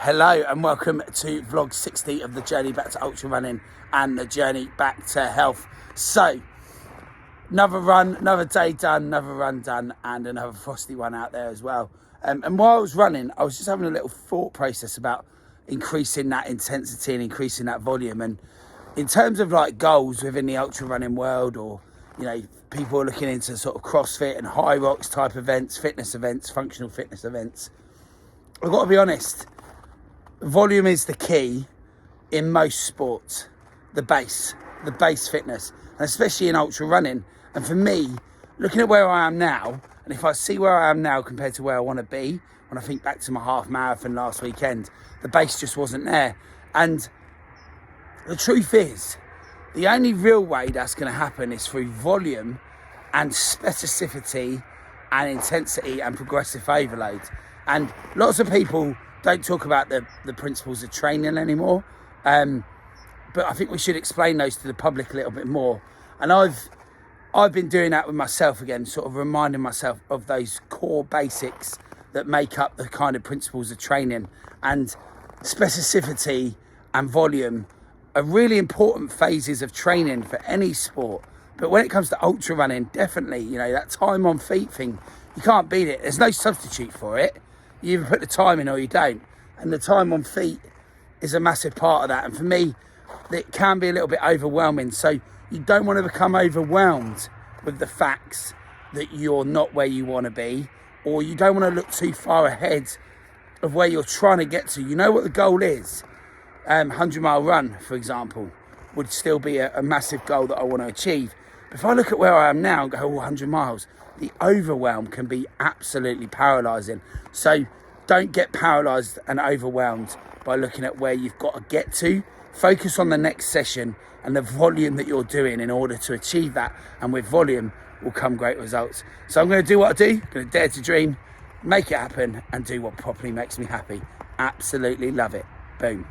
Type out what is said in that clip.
Hello and welcome to vlog 60 of the journey back to ultra running and the journey back to health. So, another run, another day done, another run done, and another frosty one out there as well. And while I was running, I was just having a little thought process about increasing that intensity and increasing that volume. And in terms of like goals within the ultra running world, or people are looking into sort of CrossFit and high rocks type events, fitness events, functional fitness events, I've got to be honest. Volume is the key in most sports, the base fitness, and especially in ultra running. And for me, looking at where I am now, and if I see where I am now compared to where I want to be, when I think back to my half marathon last weekend, the base just wasn't there. And the truth is, the only real way that's going to happen is through volume and specificity and intensity and progressive overload. And lots of people don't talk about the principles of training anymore, but I think we should explain those to the public a little bit more. And I've been doing that with myself again, sort of reminding myself of those core basics that make up the kind of principles of training. And specificity and volume are really important phases of training for any sport. But when it comes to ultra running, definitely, that time on feet thing, you can't beat it. There's no substitute for it. You either put the time in or you don't. And the time on feet is a massive part of that. And for me, it can be a little bit overwhelming. So you don't want to become overwhelmed with the facts that you're not where you want to be, or you don't want to look too far ahead of where you're trying to get to. You know what the goal is. 100-mile run, for example, would still be a massive goal that I want to achieve. But if I look at where I am now and go, 100 miles, the overwhelm can be absolutely paralysing. So don't get paralysed and overwhelmed by looking at where you've got to get to. Focus on the next session and the volume that you're doing in order to achieve that. And with volume will come great results. So I'm going to do what I do. I'm going to dare to dream, make it happen, and do what properly makes me happy. Absolutely love it. Boom.